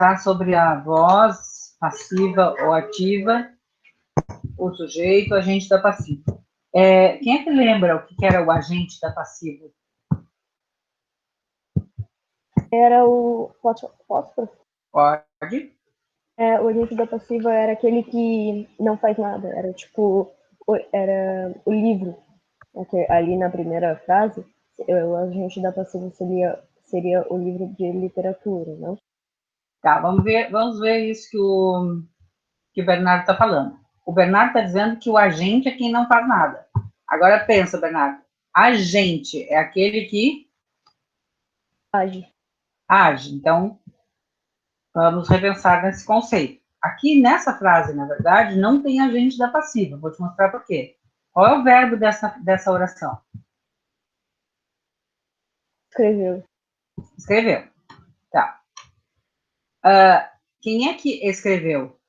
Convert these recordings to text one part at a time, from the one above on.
Tá sobre a voz passiva ou ativa, o sujeito, o agente da passiva. Quem é que lembra o que era o agente da passiva? Era o fósforo. Pode. O agente da passiva era aquele que não faz nada. Era tipo, era o livro. Ali na primeira frase, o agente da passiva seria o livro de literatura, não? Tá, vamos ver isso que o Bernardo está falando. O Bernardo está dizendo que o agente é quem não faz nada. Agora pensa, Bernardo. Agente é aquele que age. Então, vamos repensar nesse conceito. Aqui nessa frase, na verdade, não tem agente da passiva. Vou te mostrar por quê. Qual é o verbo dessa oração? Escreveu. Tá. Quem é que escreveu?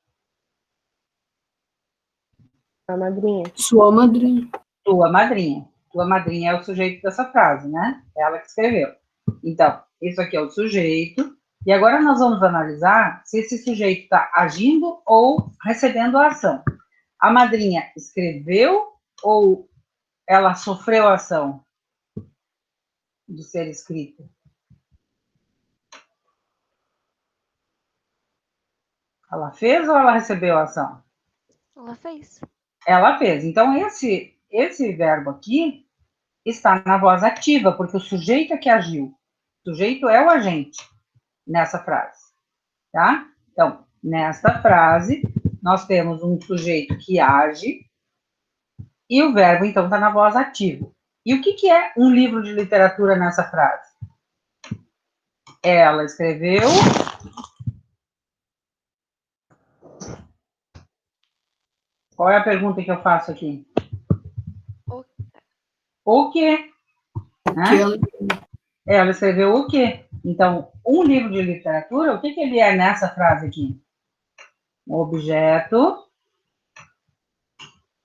A madrinha. Sua madrinha. Tua madrinha. Tua madrinha é o sujeito dessa frase, né? Ela que escreveu. Então, isso aqui é o sujeito. E agora nós vamos analisar se esse sujeito está agindo ou recebendo a ação. A madrinha escreveu ou ela sofreu a ação de ser escrita? Ela fez ou ela recebeu a ação? Ela fez. Ela fez. Então, esse verbo aqui está na voz ativa, porque o sujeito é que agiu. O sujeito é o agente nessa frase, tá? Então, nesta frase, nós temos um sujeito que age e o verbo, então, está na voz ativa. E o que é um livro de literatura nessa frase? Ela escreveu... Qual é a pergunta que eu faço aqui? O quê? Né? Ela escreveu o quê? Então, um livro de literatura, o que ele é nessa frase aqui? Um objeto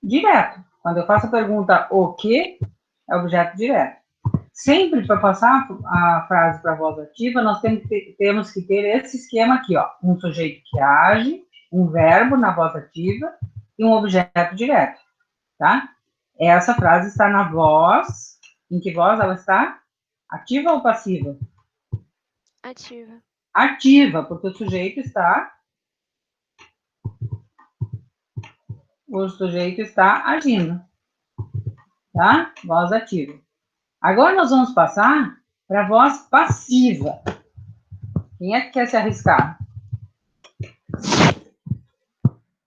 direto. Quando eu faço a pergunta o quê, é objeto direto. Sempre para passar a frase para a voz ativa, nós temos que ter esse esquema aqui, ó. Um sujeito que age, um verbo na voz ativa e um objeto direto, tá? Essa frase está na voz. Em que voz ela está? Ativa ou passiva? Ativa. Ativa, porque o sujeito está agindo, tá? Voz ativa. Agora nós vamos passar para a voz passiva. Quem é que quer se arriscar?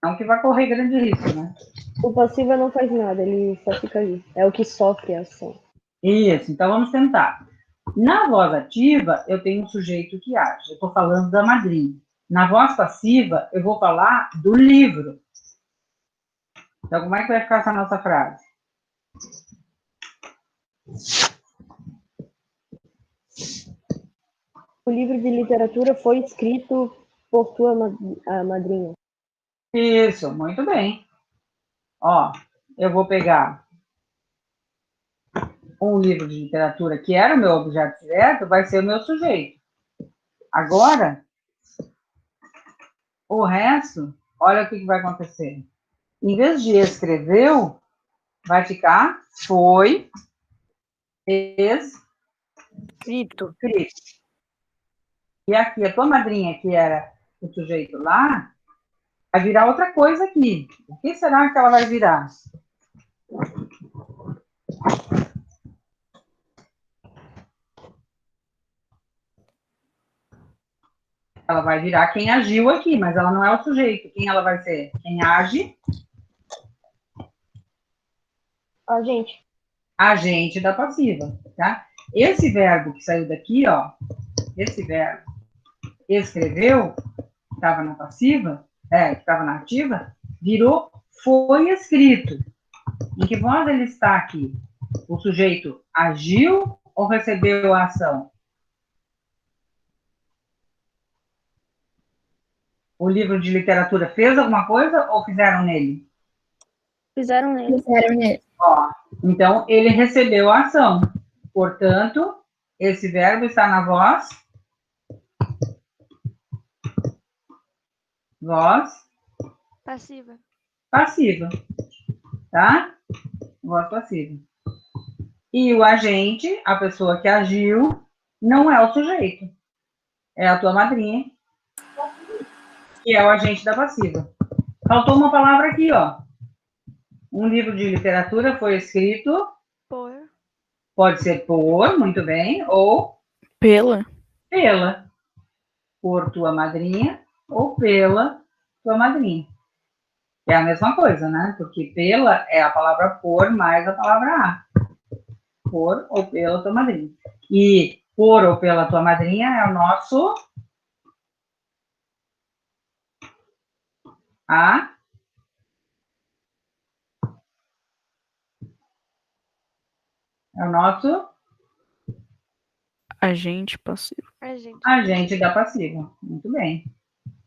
Não que vai correr grande risco, né? O passivo não faz nada, ele só fica ali. É o que sofre a ação. Isso, então vamos tentar. Na voz ativa, eu tenho um sujeito que age. Eu estou falando da madrinha. Na voz passiva, eu vou falar do livro. Então, como é que vai ficar essa nossa frase? O livro de literatura foi escrito por tua madrinha. Isso, muito bem. Ó, eu vou pegar um livro de literatura que era o meu objeto direto, vai ser o meu sujeito. Agora, o resto, olha o que vai acontecer. Em vez de escreveu, vai ficar foi escrito. E aqui, a tua madrinha, que era o sujeito lá, vai virar outra coisa aqui. O que será que ela vai virar? Ela vai virar quem agiu aqui, mas ela não é o sujeito. Quem ela vai ser? Quem age? Agente. Agente da passiva, tá? Esse verbo que saiu daqui, ó, esse verbo escreveu, que estava na passiva, que estava na ativa, virou foi escrito. Em que voz ele está aqui? O sujeito agiu ou recebeu a ação? O livro de literatura fez alguma coisa ou fizeram nele? Fizeram nele. Ó, então, ele recebeu a ação. Portanto, esse verbo está na voz Voz Passiva. passiva, tá? Voz passiva. E o agente, a pessoa que agiu, não é o sujeito. É a tua madrinha, que é o agente da passiva. Faltou uma palavra aqui, ó. Um livro de literatura foi escrito, Por. pode ser por, muito bem, ou Pela. pela. Por tua madrinha ou pela tua madrinha. É a mesma coisa, né? Porque pela é a palavra por mais a palavra a. Por ou pela tua madrinha. E por ou pela tua madrinha é o nosso a é o nosso Agente passivo. Agente. agente da passiva. Muito bem.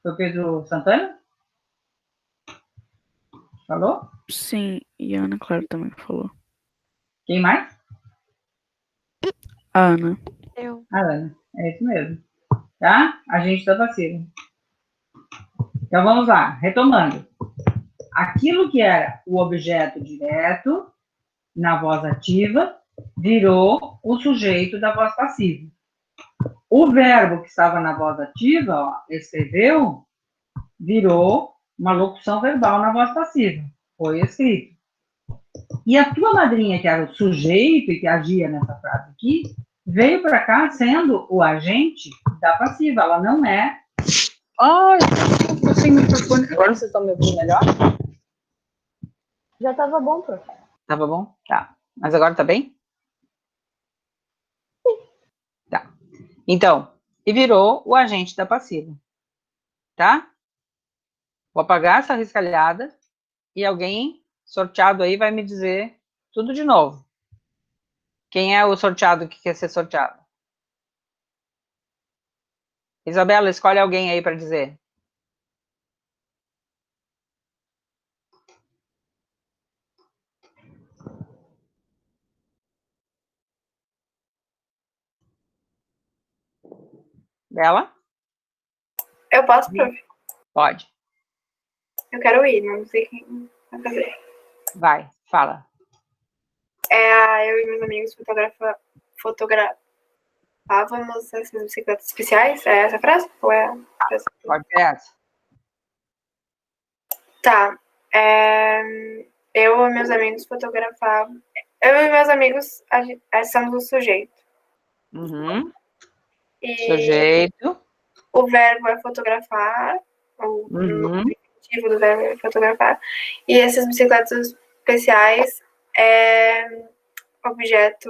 Foi Pedro Santana? Falou? Sim, e a Ana Clara também falou. Quem mais? A Ana. Eu. A Ana. É isso mesmo. Tá? Agente da passiva. Então vamos lá, retomando. Aquilo que era o objeto direto na voz ativa virou o sujeito da voz passiva. O verbo que estava na voz ativa, ó, escreveu, virou uma locução verbal na voz passiva. Foi escrito. E a tua madrinha, que era o sujeito e que agia nessa frase aqui, veio para cá sendo o agente da passiva. Ela não é. Ai, eu sem microfone. Agora vocês estão me ouvindo melhor? Já tava bom, prof. Tava bom? Tá. Mas agora tá bem? Tá. Então, e virou o agente da passiva. Tá? Vou apagar essa riscalhada e alguém sorteado aí vai me dizer tudo de novo. Quem é o sorteado que quer ser sorteado? Isabela, escolhe alguém aí para dizer. Bela? Eu posso, prof? Pode. Eu quero ir, não sei quem vai fazer. Vai, fala. Eu e meus amigos fotografávamos essas bicicletas especiais. É essa a frase? Ou é a frase? Pode ser essa. Tá. Eu e meus amigos fotografavam. Eu e meus amigos somos o sujeito. Uhum. E Sujeito. o verbo é fotografar. O objetivo do verbo é fotografar. E essas bicicletas especiais é objeto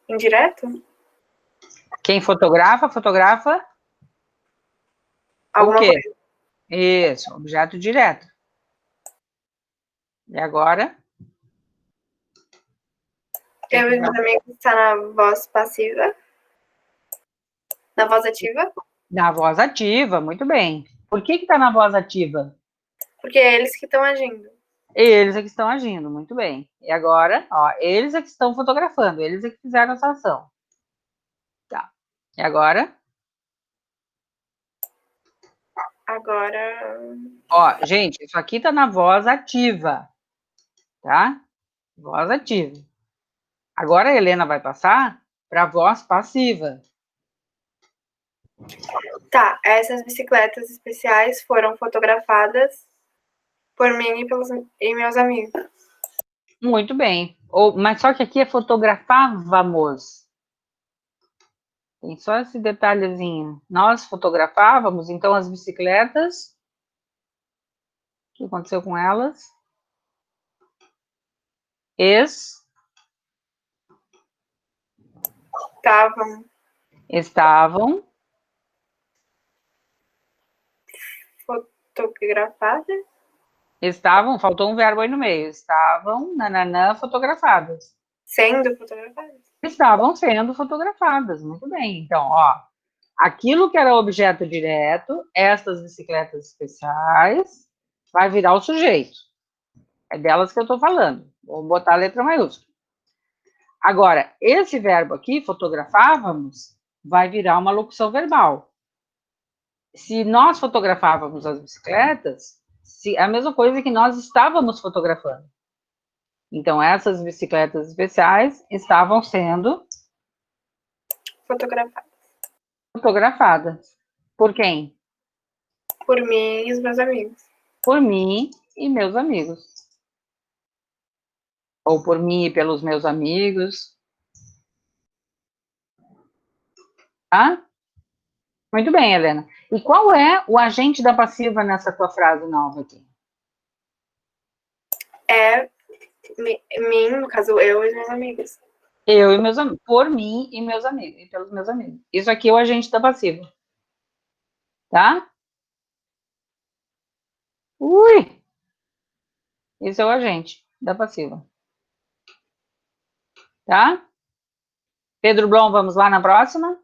indireto? Quem fotografa, fotografa Alguma o quê? coisa. Isso, objeto direto. E agora? Eu e meus amigos está na voz passiva. Na voz ativa. Na voz ativa, muito bem. Por que está na voz ativa? Porque é eles que estão agindo. Eles é que estão agindo, muito bem. E agora, ó, eles é que estão fotografando, eles é que fizeram essa ação. Tá. E agora? Agora. Ó, gente, isso aqui tá na voz ativa, tá? Voz ativa. Agora a Helena vai passar para a voz passiva. Tá, essas bicicletas especiais foram fotografadas por mim e meus amigos. Muito bem. Mas só que aqui é fotografávamos. Tem só esse detalhezinho. Nós fotografávamos, então as bicicletas. O que aconteceu com elas? Estavam fotografadas. Faltou um verbo aí no meio. Estavam, nananã, fotografadas. Sendo fotografadas. Estavam sendo fotografadas, muito bem. Então, ó, aquilo que era objeto direto, estas bicicletas especiais, vai virar o sujeito. É delas que eu estou falando. Vou botar a letra maiúscula. Agora, esse verbo aqui, fotografávamos, vai virar uma locução verbal. se nós fotografávamos as bicicletas, a mesma coisa que nós estávamos fotografando. Então, essas bicicletas especiais estavam sendo fotografadas. Por quem? Por mim e os meus amigos. Por mim e meus amigos. Ou por mim e pelos meus amigos. Tá? Muito bem, Helena. E qual é o agente da passiva nessa tua frase nova aqui? É mim, no caso, eu e os meus amigos. Eu e meus amigos. Por mim e meus amigos. E pelos meus amigos. Isso aqui é o agente da passiva. Tá? Ui! Esse é o agente da passiva. Tá? Pedro Blom, vamos lá na próxima?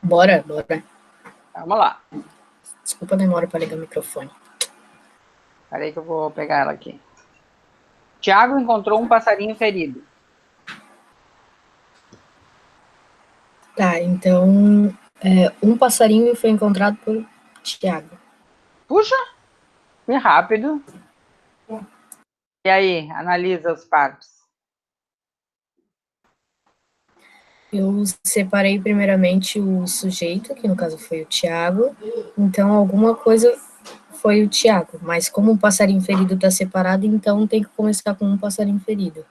Bora. Vamos lá. Desculpa a demora para ligar o microfone. Peraí que eu vou pegar ela aqui. Tiago encontrou um passarinho ferido. Tá, então, um passarinho foi encontrado por Tiago. Puxa, que rápido. E aí, analisa os partes. Eu separei primeiramente o sujeito, que no caso foi o Tiago, então alguma coisa foi o Tiago, mas como um passarinho ferido está separado, então tem que começar com um passarinho ferido.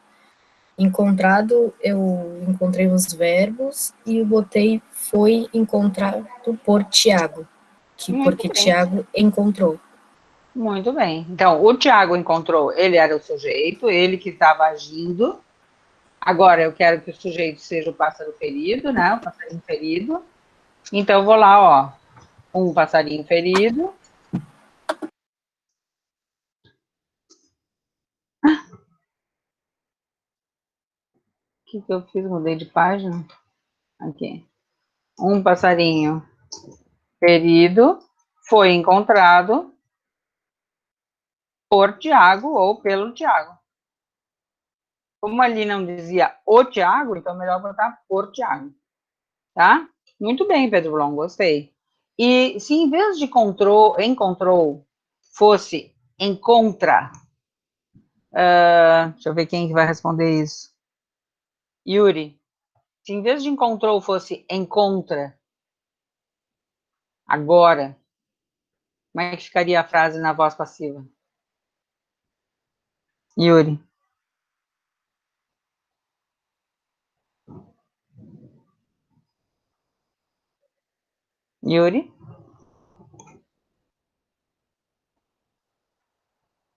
Encontrado, eu encontrei os verbos e eu botei foi encontrado por Tiago, porque Tiago encontrou. Muito bem. Então, o Tiago encontrou, ele era o sujeito, ele que estava agindo. Agora, eu quero que o sujeito seja o pássaro ferido, né? O passarinho ferido. Então, eu vou lá, ó. Um passarinho ferido. O que eu fiz? Mudei de página. Aqui. Um passarinho ferido foi encontrado por Tiago ou pelo Tiago. Como ali não dizia o Tiago, então é melhor botar por Tiago. Tá? Muito bem, Pedro Blom, gostei. E se em vez de encontrou, fosse encontra, deixa eu ver quem que vai responder isso. Yuri, se em vez de encontrou fosse encontra, agora, como é que ficaria a frase na voz passiva? Yuri. Yuri?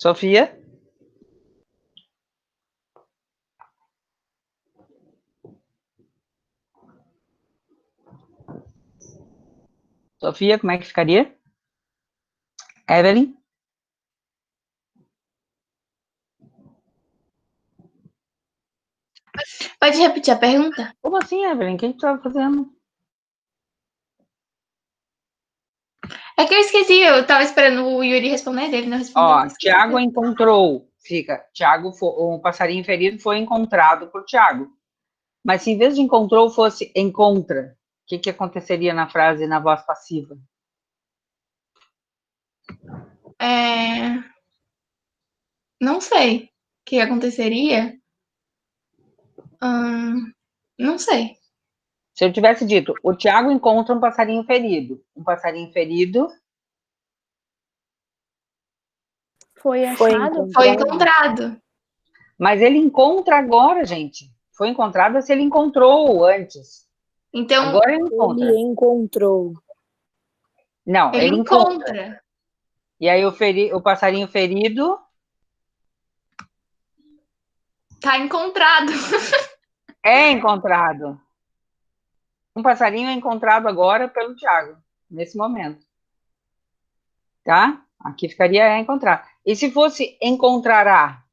Sofia? Sofia, como é que ficaria? Evelyn? Pode repetir a pergunta? Como assim, Evelyn? O que tu estava fazendo? É que eu esqueci, eu tava esperando o Yuri responder, ele não respondeu. Ó, Tiago encontrou, fica, o passarinho ferido foi encontrado por Tiago. Mas se em vez de encontrou fosse encontra, o que aconteceria na frase na voz passiva? Não sei o que aconteceria. Não sei. Se eu tivesse dito, o Tiago encontra um passarinho ferido. Um passarinho ferido Foi achado? Foi encontrado. Mas ele encontra agora, gente. Foi encontrado se ele encontrou antes. Então, Agora ele encontra. Ele encontrou. Não, ele encontra. E aí o passarinho ferido Tá encontrado. é encontrado. Um passarinho é encontrado agora pelo Tiago, nesse momento. Tá? Aqui ficaria é encontrar. E se fosse encontrará?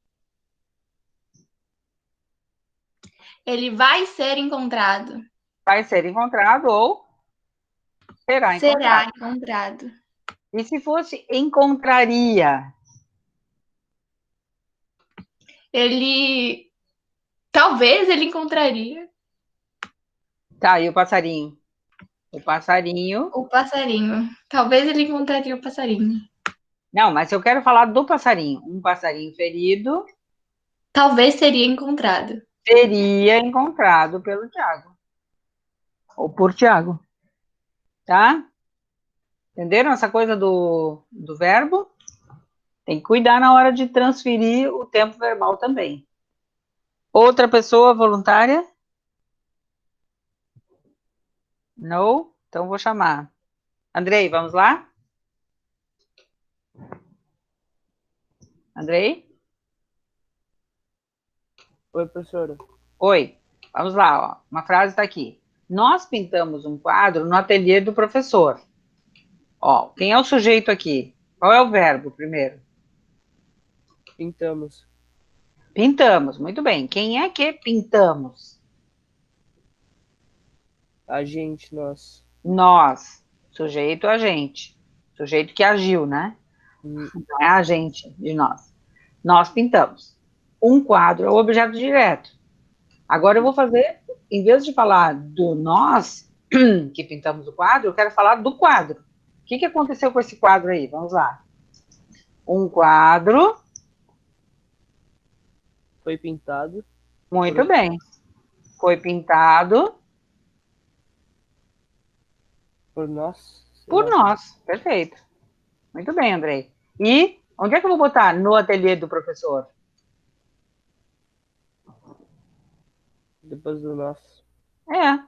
Ele vai ser encontrado. Vai ser encontrado ou será encontrado. Será encontrado. E se fosse encontraria? Talvez ele encontraria. Tá, e o passarinho? O passarinho. O passarinho. Talvez ele encontraria o passarinho. Não, mas eu quero falar do passarinho. Um passarinho ferido Talvez teria encontrado. seria encontrado pelo Tiago. Ou por Tiago. Tá? Entenderam essa coisa do verbo? Tem que cuidar na hora de transferir o tempo verbal também. Outra pessoa voluntária? Não? Então vou chamar. Andrei, vamos lá? Andrei? Oi, professora. Oi, vamos lá, ó. Uma frase está aqui. Nós pintamos um quadro no ateliê do professor. Ó, quem é o sujeito aqui? Qual é o verbo primeiro? Pintamos. Pintamos, muito bem. Quem é que pintamos? A gente, nós. Nós. Sujeito, agente. Sujeito que agiu, né? Hum, Não é agente de nós. Nós pintamos. Um quadro é o objeto direto. Agora eu vou fazer, em vez de falar do nós, que pintamos o quadro, eu quero falar do quadro. O que aconteceu com esse quadro aí? Vamos lá. Um quadro. Foi pintado. Muito bem. Foi pintado Por nós. sei por lá. nós. Perfeito. Muito bem, Andrei. E onde é que eu vou botar? No ateliê do professor. Depois do nosso.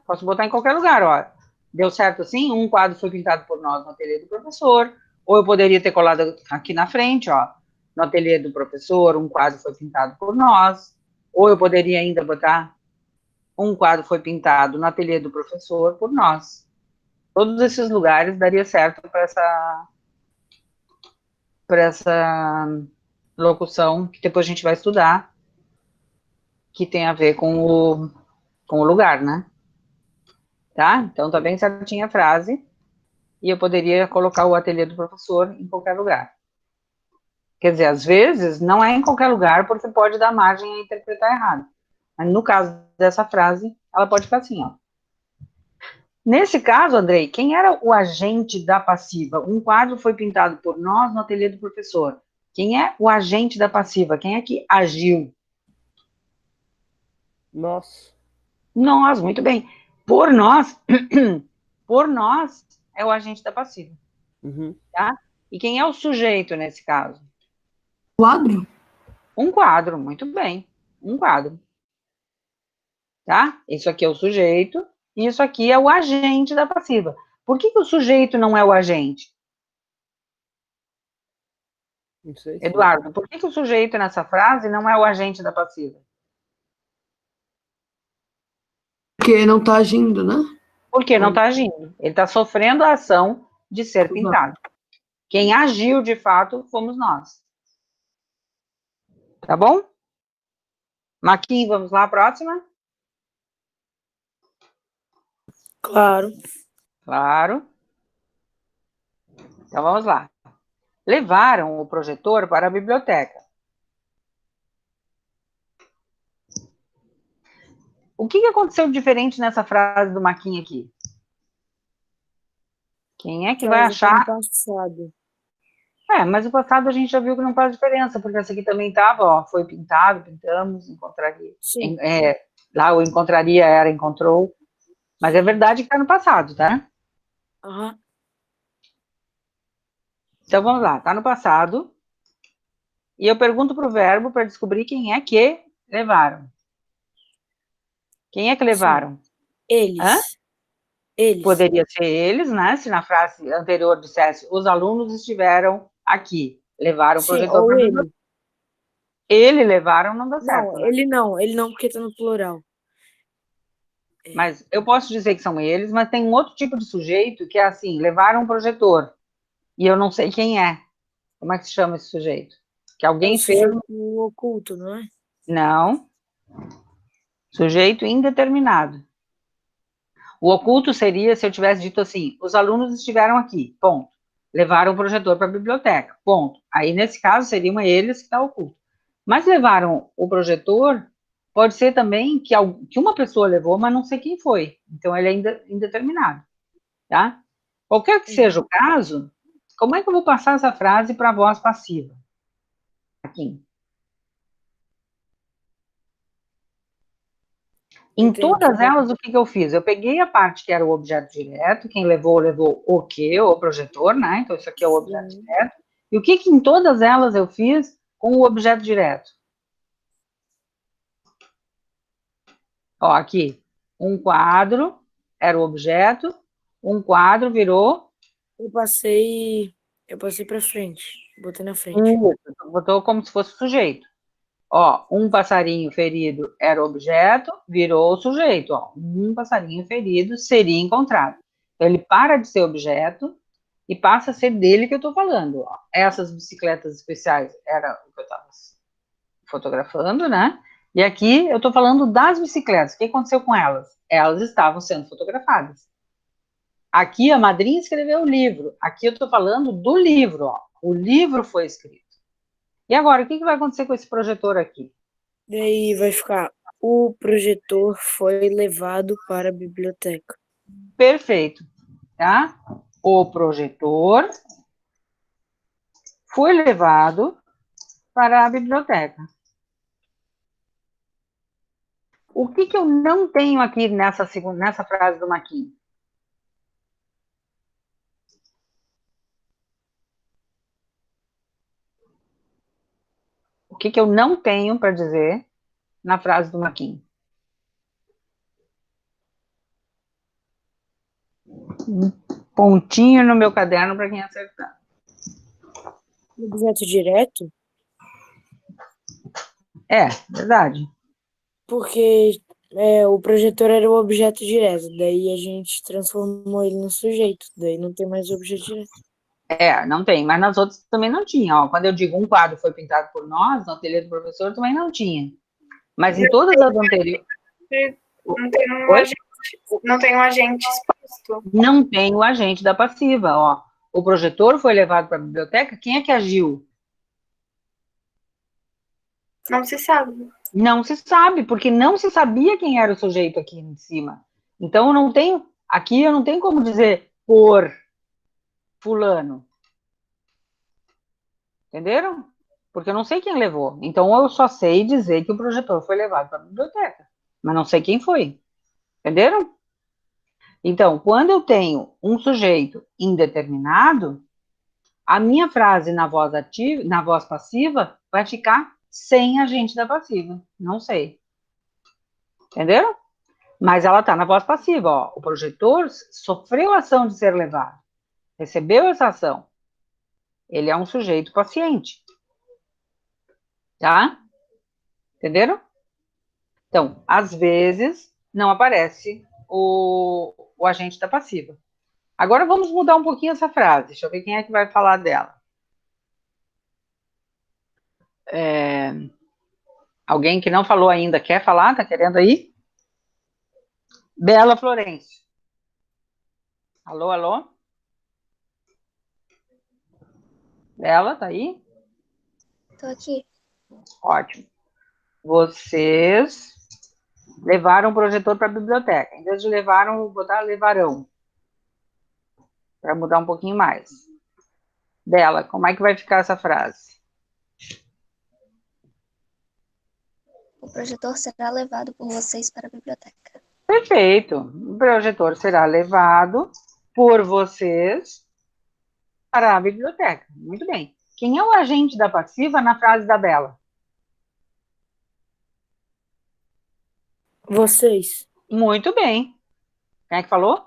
Posso botar em qualquer lugar, ó. Deu certo assim? Um quadro foi pintado por nós no ateliê do professor. Ou eu poderia ter colado aqui na frente, ó. No ateliê do professor, um quadro foi pintado por nós. Ou eu poderia ainda botar um quadro foi pintado no ateliê do professor por nós. Todos esses lugares daria certo para essa locução que depois a gente vai estudar, que tem a ver com o lugar, né? Tá? Então tá bem certinha a frase. E eu poderia colocar o ateliê do professor em qualquer lugar. Quer dizer, às vezes não é em qualquer lugar, porque pode dar margem a interpretar errado. Mas no caso dessa frase, ela pode ficar assim, ó. Nesse caso, Andrei, quem era o agente da passiva? Um quadro foi pintado por nós no ateliê do professor. Quem é o agente da passiva? Quem é que agiu? Nós. Nós, muito bem. Por nós, por nós é o agente da passiva, Uhum. tá? E quem é o sujeito nesse caso? Quadro? Um quadro, muito bem. Um quadro. Tá? Isso aqui é o sujeito, e isso aqui é o agente da passiva. Por que o sujeito não é o agente? Não sei. Eduardo, por que o sujeito nessa frase não é o agente da passiva? Porque não tá agindo, né? Porque não está agindo. Ele está sofrendo a ação de ser pintado. Quem agiu, de fato, fomos nós. Tá bom? Maqui, vamos lá, próxima? Claro. Claro. Então, vamos lá. Levaram o projetor para a biblioteca. O que aconteceu diferente nessa frase do Maquinha aqui? Quem é que vai achar? Passado. Mas o passado a gente já viu que não faz diferença, porque essa aqui também estava, ó, foi pintado, pintamos, encontraria. Sim. Lá o encontraria era encontrou, mas é verdade que está no passado, tá? Uhum. Então vamos lá, está no passado, e eu pergunto para o verbo para descobrir quem é que levaram. Quem é que levaram? Eles. Hã? Eles. Poderia ser eles, né? Se na frase anterior dissesse os alunos estiveram aqui, levaram o projetor para ele. Ele levaram, não dá certo. Não, né? ele não, porque tá no plural. Mas eu posso dizer que são eles, mas tem um outro tipo de sujeito que é assim, levaram um projetor, e eu não sei quem é. Como é que se chama esse sujeito? Que alguém fez... O oculto, não é? Não. Sujeito indeterminado. O oculto seria se eu tivesse dito assim, os alunos estiveram aqui, ponto. Levaram o projetor para a biblioteca, ponto. Aí, nesse caso, seriam eles que está oculto. Mas levaram o projetor pode ser também que uma pessoa levou, mas não sei quem foi. Então, ele é indeterminado, tá? Qualquer que seja o caso, como é que eu vou passar essa frase para a voz passiva? Aqui. Em todas elas, o que eu fiz? Eu peguei a parte que era o objeto direto, quem levou, levou o quê? O projetor, né? Então, isso aqui é o objeto direto. E o que em todas elas eu fiz com o objeto direto? Ó, aqui, um quadro era o objeto, um quadro virou... Eu passei para frente, botei na frente. Botou como se fosse sujeito. Ó, um passarinho ferido era o objeto, virou o sujeito. Ó, um passarinho ferido seria encontrado. Então, ele para de ser objeto e passa a ser dele que eu estou falando. Ó. Essas bicicletas especiais era o que eu estava fotografando, né? E aqui eu estou falando das bicicletas. O que aconteceu com elas? Elas estavam sendo fotografadas. Aqui a madrinha escreveu o livro. Aqui eu estou falando do livro. Ó. O livro foi escrito. E agora, o que vai acontecer com esse projetor aqui? Daí vai ficar, o projetor foi levado para a biblioteca. Perfeito, tá? O projetor foi levado para a biblioteca. O que eu não tenho aqui nessa frase do Maquin? O que eu não tenho para dizer na frase do Maquin? Um pontinho no meu caderno para quem acertar. Objeto direto? É, verdade. Porque o projetor era o objeto direto, daí a gente transformou ele no sujeito, daí não tem mais objeto direto. É, não tem, mas nas outras também não tinha. Ó. Quando eu digo um quadro foi pintado por nós, no ateliê do professor também não tinha. Mas em todas as anteriores... Não tem um agente exposto. Não tem o agente da passiva, ó. O projetor foi levado para a biblioteca, quem é que agiu? Não se sabe. Não se sabe, porque não se sabia quem era o sujeito aqui em cima. Então, aqui eu não tenho como dizer por fulano. Entenderam? Porque eu não sei quem levou. Então, eu só sei dizer que o projetor foi levado para a biblioteca. Mas não sei quem foi. Entenderam? Então, quando eu tenho um sujeito indeterminado, a minha frase na voz ativa, na voz passiva, vai ficar sem agente da passiva. Não sei. Entenderam? Mas ela está na voz passiva, ó. O projetor sofreu a ação de ser levado. Recebeu essa ação. Ele é um sujeito paciente. Tá? Entenderam? Então, às vezes, não aparece o agente da passiva. Agora vamos mudar um pouquinho essa frase. Deixa eu ver quem é que vai falar dela. Alguém que não falou ainda quer falar? Tá querendo aí? Bela Florencio. Alô, alô? Bela, tá aí? Tô aqui. Ótimo. Vocês levaram o projetor para a biblioteca. Em vez de levaram, vou botar levarão. Para mudar um pouquinho mais. Bela, como é que vai ficar essa frase? O projetor será levado por vocês para a biblioteca. Perfeito. O projetor será levado por vocês para a biblioteca. Muito bem. Quem é o agente da passiva na frase da Bela? Vocês. Muito bem. Quem é que falou?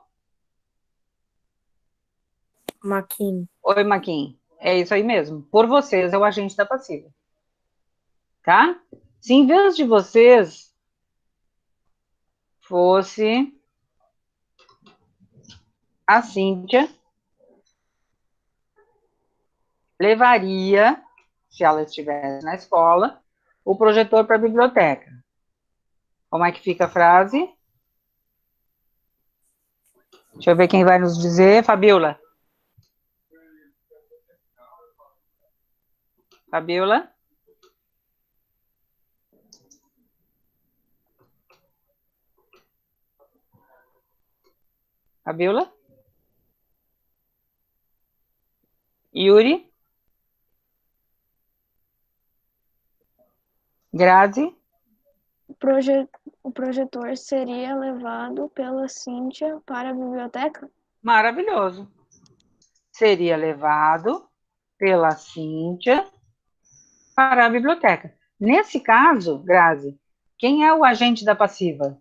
Maquin. Oi, Maquin. É isso aí mesmo. Por vocês é o agente da passiva. Tá? Se em vez de vocês fosse a Cíntia, levaria, se ela estivesse na escola, o projetor para a biblioteca. Como é que fica a frase? Deixa eu ver quem vai nos dizer. Fabiola. Fabiola? Fabiola? Yuri? Grazi? O projetor seria levado pela Cíntia para a biblioteca? Maravilhoso. Seria levado pela Cíntia para a biblioteca. Nesse caso, Grazi, quem é o agente da passiva?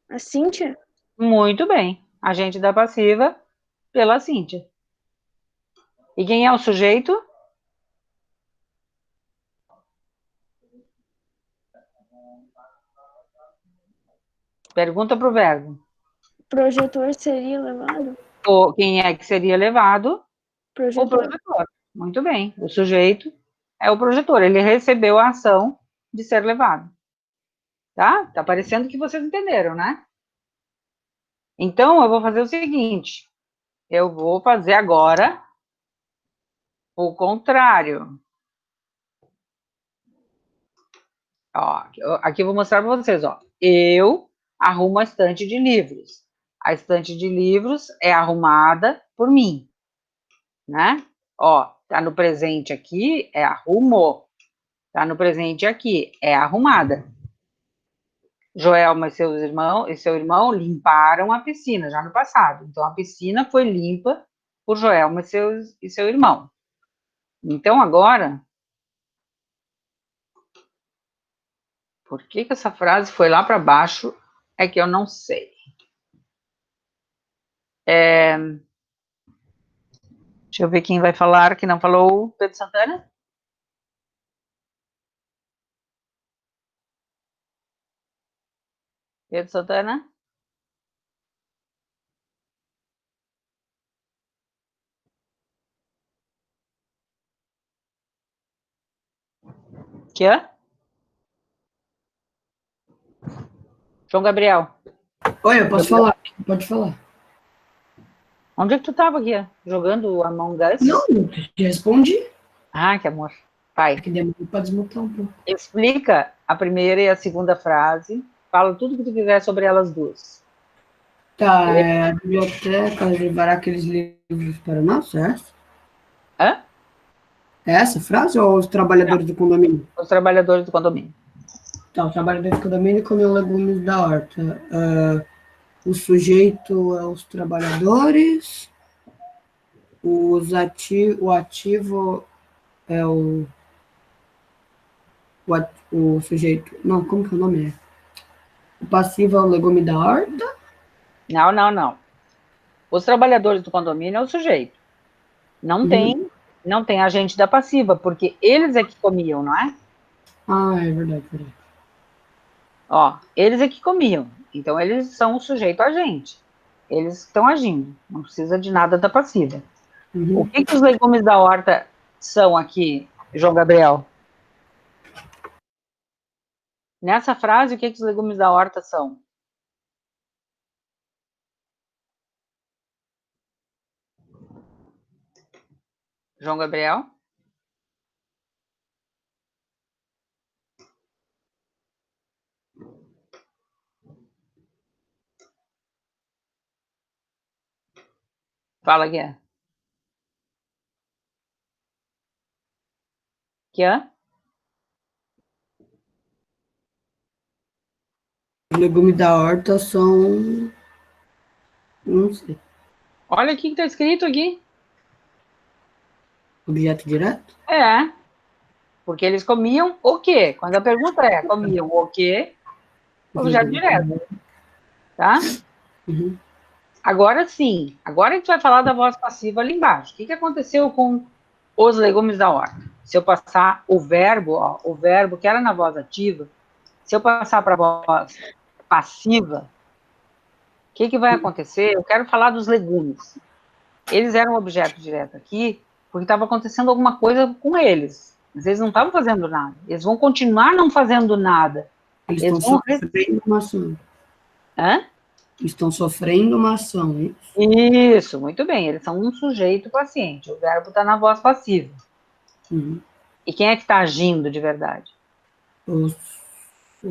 A Cíntia? Muito bem. Agente da passiva pela Cíntia. E quem é o sujeito? Pergunta para o verbo. Projetor seria levado? Ou quem é que seria levado? Projetor. O projetor. Muito bem. O sujeito é o projetor. Ele recebeu a ação de ser levado. Tá? Tá parecendo que vocês entenderam, né? Então, eu vou fazer o seguinte. Eu vou fazer agora o contrário. Ó, aqui eu vou mostrar para vocês, ó. Eu arrumo a estante de livros. A estante de livros é arrumada por mim, né? Ó, tá no presente aqui, é arrumou. Tá no presente aqui, é arrumada. Joelma e seu irmão limparam a piscina já no passado. Então, a piscina foi limpa por Joelma e seu irmão. Então, agora, por que essa frase foi lá para baixo é que eu não sei. Deixa eu ver quem vai falar, que não falou. Pedro Santana? Pedro Santana? Que é? João Gabriel. Oi, eu posso falar? Pode falar. Onde é que tu estava aqui? Jogando Among Us? Não, eu te respondi. Ah, que amor. Pai. Que demorou para desmutar um pouco. Explica a primeira e a segunda frase. Fala tudo que tu quiser sobre elas duas. Tá, a biblioteca levará aqueles livros para nós, é essa? Hã? É essa frase ou os trabalhadores do condomínio? Os trabalhadores do condomínio. Tá, os trabalhadores do condomínio comem legumes da horta. O sujeito é os trabalhadores. O ativo é o sujeito. Não, como que o nome é? O passivo é o legume da horta? Não. Os trabalhadores do condomínio é o sujeito. Não tem agente da passiva, porque eles é que comiam, não é? Ah, é verdade. Ó, eles é que comiam. Então, eles são o sujeito agente. Eles estão agindo. Não precisa de nada da passiva. O que os legumes da horta são aqui, João Gabriel? Nessa frase, o que os legumes da horta são? João Gabriel? Fala, Guia. Guia? Os legumes da horta são... Não sei. Olha o que está escrito aqui. Objeto direto? É. Porque eles comiam o quê? Quando a pergunta é, comiam o quê? Objeto direto. Tá? Agora sim. Agora a gente vai falar da voz passiva ali embaixo. O que aconteceu com os legumes da horta? Se eu passar o verbo que era na voz ativa, se eu passar para a voz passiva, o que vai acontecer? Eu quero falar dos legumes. Eles eram objeto direto aqui, porque estava acontecendo alguma coisa com eles. Mas eles não estavam fazendo nada. Eles vão continuar não fazendo nada. Eles estão sofrendo uma ação. Hã? Estão sofrendo uma ação, hein? Isso, muito bem. Eles são um sujeito paciente. O verbo está na voz passiva. Uhum. E quem é que está agindo de verdade? Os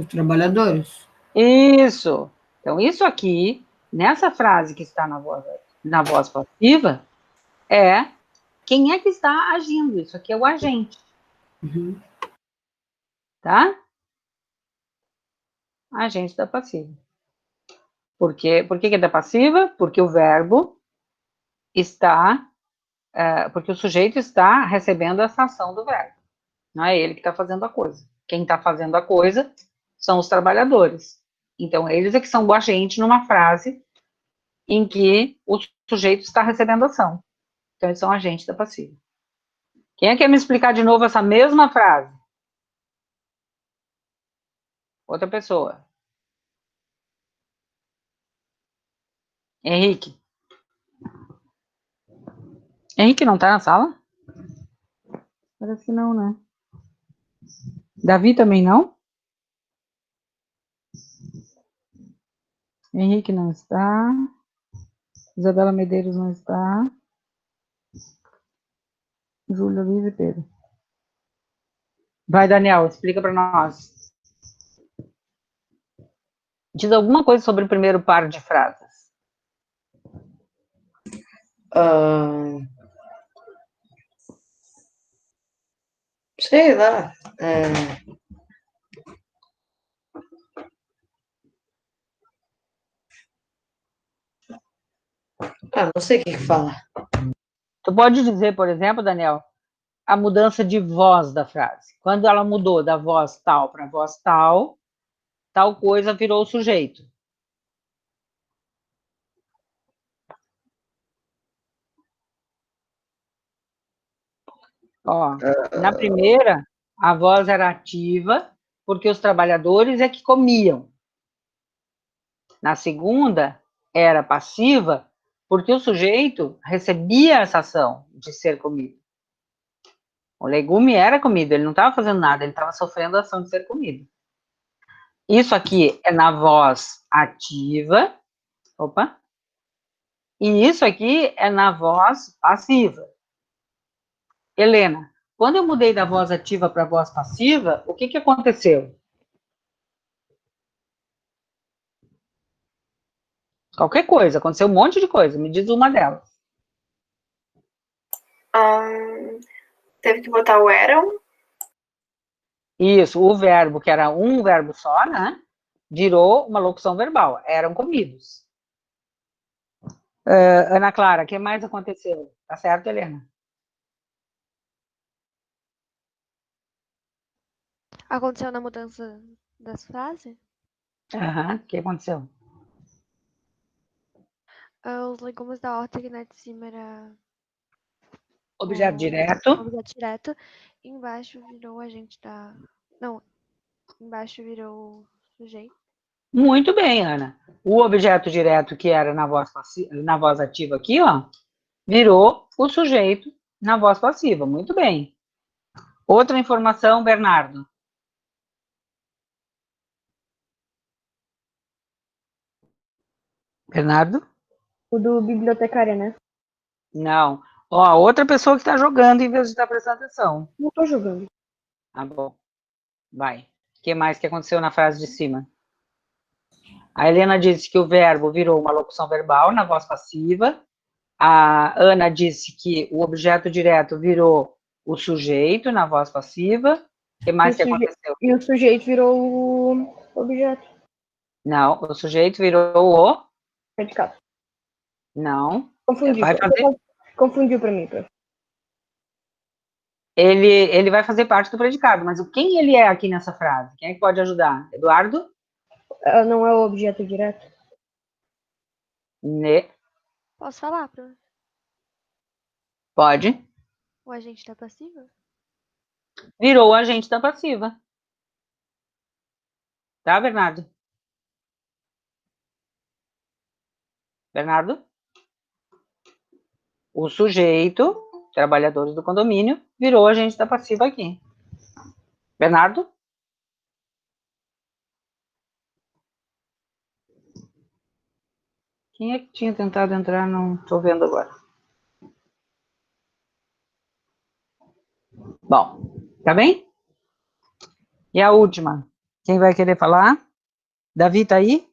trabalhadores. Isso. Então, isso aqui, nessa frase que está na voz passiva, é quem é que está agindo. Isso aqui é o agente. Uhum. Tá? Agente da passiva. Por que que é da passiva? Porque o verbo está, porque o sujeito está recebendo essa ação do verbo. Não é ele que está fazendo a coisa. Quem está fazendo a coisa são os trabalhadores. Então, eles é que são o agente numa frase em que o sujeito está recebendo ação. Então, eles são agentes da passiva. Quem é que quer me explicar de novo essa mesma frase? Outra pessoa. Henrique. Henrique não está na sala? Parece que não, né? Davi também não? Henrique não está. Isabela Medeiros não está. Júlia, Luiz e Pedro. Vai, Daniel, explica para nós. Diz alguma coisa sobre o primeiro par de frases. Sei lá. Não sei o que fala. Tu pode dizer, por exemplo, Daniel, a mudança de voz da frase. Quando ela mudou da voz tal para voz tal, tal coisa virou o sujeito. Ó, na primeira, a voz era ativa, porque os trabalhadores é que comiam. Na segunda, era passiva, porque o sujeito recebia essa ação de ser comido. O legume era comido, ele não estava fazendo nada, ele estava sofrendo a ação de ser comido. Isso aqui é na voz ativa. Opa. E isso aqui é na voz passiva. Helena, quando eu mudei da voz ativa para a voz passiva, o que aconteceu? Qualquer coisa, aconteceu um monte de coisa, me diz uma delas. Teve que botar o eram. Isso, o verbo, que era um verbo só, né? Virou uma locução verbal, eram comidos. Ana Clara, o que mais aconteceu? Tá certo, Helena? Aconteceu na mudança das frases? Aham, o que aconteceu? Os legumes da horta que na de cima era Objeto direto. Objeto direto. E embaixo virou a gente da... Não, embaixo virou o sujeito. Muito bem, Ana. O objeto direto que era na voz ativa aqui, ó, virou o sujeito na voz passiva. Muito bem. Outra informação, Bernardo. Bernardo? O do bibliotecária, né? Não. Ó, outra pessoa que está jogando em vez de estar prestando atenção. Não tô jogando. Tá bom. Vai. O que mais que aconteceu na frase de cima? A Helena disse que o verbo virou uma locução verbal na voz passiva. A Ana disse que o objeto direto virou o sujeito na voz passiva. O que mais que aconteceu? E o sujeito virou o objeto. Não, o sujeito virou o... Predicado. Não. Confundiu. Vai fazer... Confundiu para mim, prof. Ele vai fazer parte do predicado, mas quem ele é aqui nessa frase? Quem é que pode ajudar? Eduardo? Não é o objeto direto? Né? Posso falar, prof? Pode. O agente da passiva? Virou o agente da passiva. Tá, Bernardo? Bernardo? O sujeito, trabalhadores do condomínio, virou agente da passiva aqui. Bernardo? Quem é que tinha tentado entrar? Não estou vendo agora. Bom, tá bem? E a última? Quem vai querer falar? Davi tá aí?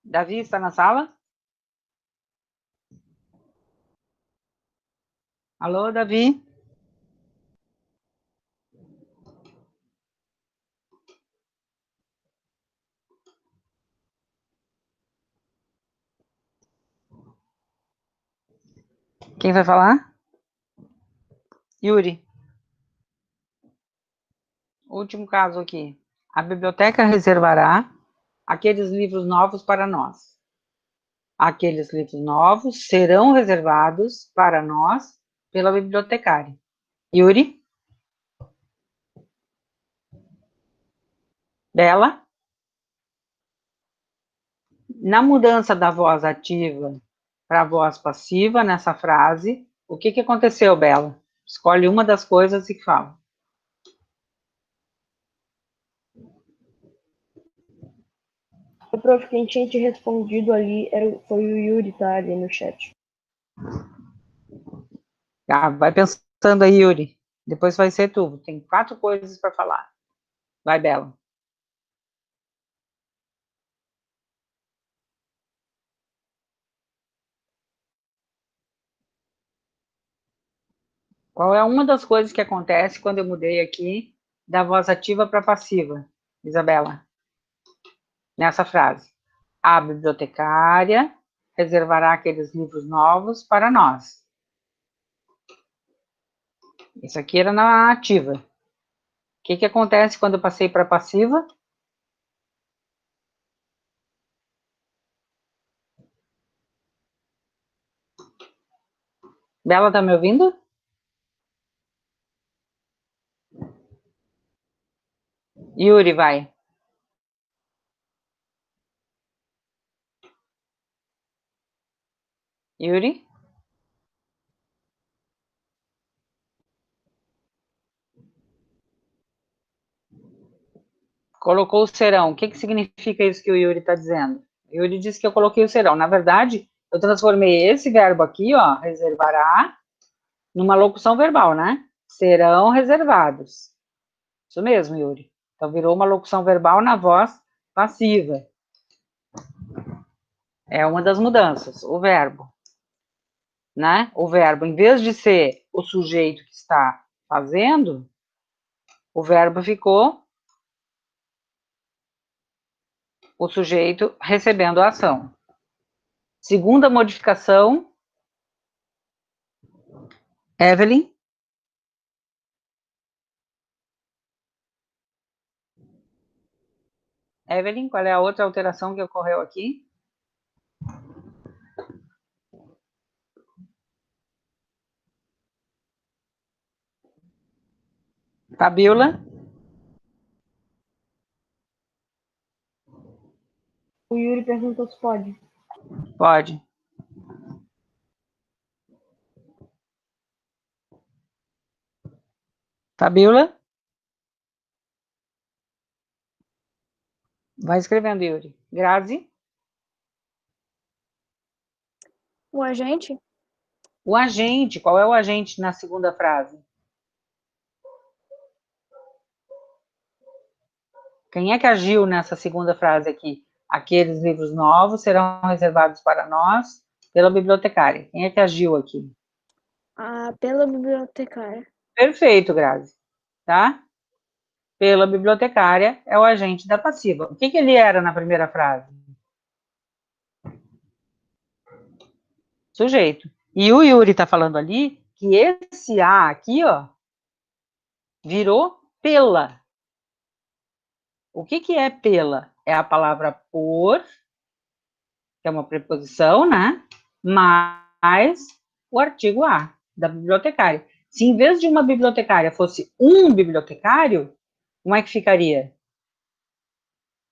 Davi está na sala? Alô, Davi? Quem vai falar? Yuri. Último caso aqui. A biblioteca reservará aqueles livros novos para nós. Aqueles livros novos serão reservados para nós pela bibliotecária. Yuri? Bela? Na mudança da voz ativa para a voz passiva nessa frase, o que aconteceu, Bela? Escolhe uma das coisas e fala. O prof, quem tinha te respondido ali foi o Yuri, tá? Ali no chat. Ah, vai pensando aí, Yuri. Depois vai ser tu. Tem 4 coisas para falar. Vai, Bela. Qual é uma das coisas que acontece quando eu mudei aqui da voz ativa para passiva, Isabela? Nessa frase. A bibliotecária reservará aqueles livros novos para nós. Isso aqui era na ativa. O que acontece quando eu passei para passiva? Bela, tá me ouvindo? Yuri, vai. Yuri? Colocou o serão. O que significa isso que o Yuri está dizendo? O Yuri disse que eu coloquei o serão. Na verdade, eu transformei esse verbo aqui, ó, reservará, numa locução verbal, né? Serão reservados. Isso mesmo, Yuri. Então, virou uma locução verbal na voz passiva. É uma das mudanças, o verbo. Né? O verbo, em vez de ser o sujeito que está fazendo, o verbo ficou o sujeito recebendo a ação. Segunda modificação, Evelyn. Evelyn, qual é a outra alteração que ocorreu aqui? Fabiola? O Yuri perguntou se pode. Pode. Fabiola? Vai escrevendo, Yuri. Grazi? O agente? O agente. Qual é o agente na segunda frase? Quem é que agiu nessa segunda frase aqui? Aqueles livros novos serão reservados para nós pela bibliotecária. Quem é que agiu aqui? Pela bibliotecária. Perfeito, Grazi. Tá? Pela bibliotecária é o agente da passiva. O que ele era na primeira frase? Sujeito. E o Yuri está falando ali que esse A aqui, ó, virou pela. O que é pela? É a palavra por, que é uma preposição, né? Mais o artigo a, da bibliotecária. Se em vez de uma bibliotecária fosse um bibliotecário, como é que ficaria?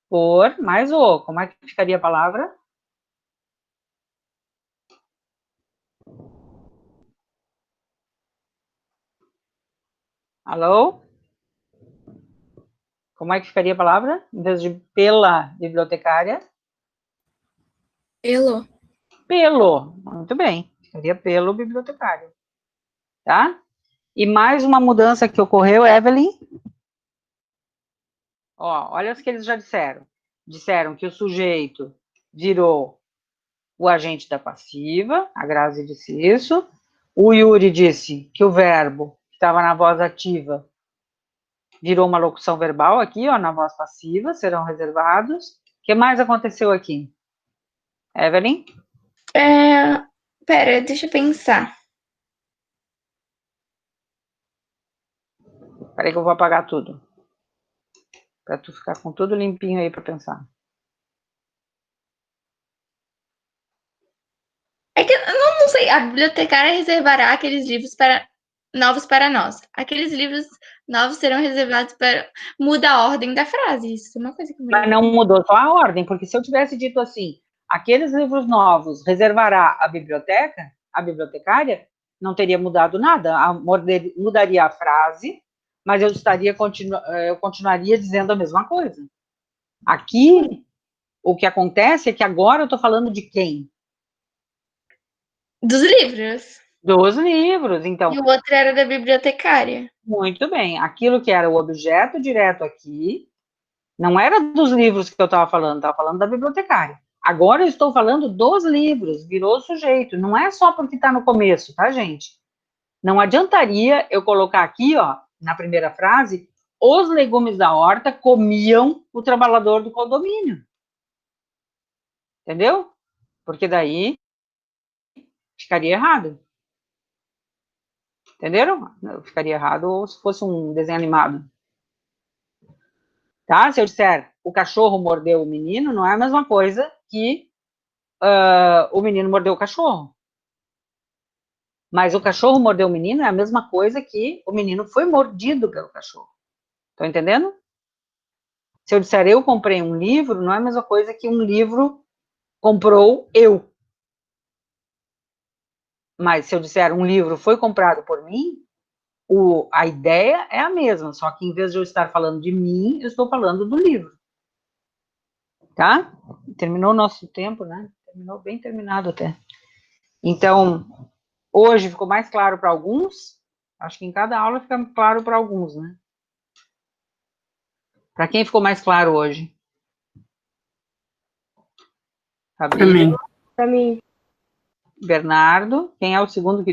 Por mais o. Como é que ficaria a palavra? Alô? Como é que ficaria a palavra? Em vez de pela bibliotecária? Pelo. Pelo. Muito bem. Ficaria pelo bibliotecário. Tá? E mais uma mudança que ocorreu, Evelyn. Ó, olha os que eles já disseram. Disseram que o sujeito virou o agente da passiva, a Grazi disse isso. O Yuri disse que o verbo que estava na voz ativa virou uma locução verbal aqui, ó, na voz passiva, serão reservados. O que mais aconteceu aqui? Evelyn? Pera, deixa eu pensar. Peraí que eu vou apagar tudo. Para tu ficar com tudo limpinho aí para pensar. É que eu não sei, a bibliotecária reservará aqueles livros novos para nós. Aqueles livros novos serão reservados para... Muda a ordem da frase, isso é uma coisa que... Mas não mudou só a ordem, porque se eu tivesse dito assim, aqueles livros novos reservará a bibliotecária, não teria mudado nada. Mudaria a frase, mas eu continuaria dizendo a mesma coisa. Aqui, o que acontece é que agora eu estou falando de quem? Dos livros. Dos livros, então. E o outro era da bibliotecária. Muito bem. Aquilo que era o objeto direto aqui, não era dos livros que eu estava falando da bibliotecária. Agora eu estou falando dos livros, virou sujeito. Não é só porque está no começo, tá, gente? Não adiantaria eu colocar aqui, ó, na primeira frase, os legumes da horta comiam o trabalhador do condomínio. Entendeu? Porque daí ficaria errado. Entenderam? Ficaria errado ou se fosse um desenho animado. Tá? Se eu disser o cachorro mordeu o menino, não é a mesma coisa que o menino mordeu o cachorro. Mas o cachorro mordeu o menino é a mesma coisa que o menino foi mordido pelo cachorro. Estão entendendo? Se eu disser eu comprei um livro, não é a mesma coisa que um livro comprou eu. Mas se eu disser um livro foi comprado por mim, a ideia é a mesma, só que em vez de eu estar falando de mim, eu estou falando do livro. Tá? Terminou o nosso tempo, né? Terminou bem terminado até. Então, hoje ficou mais claro para alguns. Acho que em cada aula fica claro para alguns, né? Para quem ficou mais claro hoje? Fabi? Para mim. Bernardo. Quem é o segundo que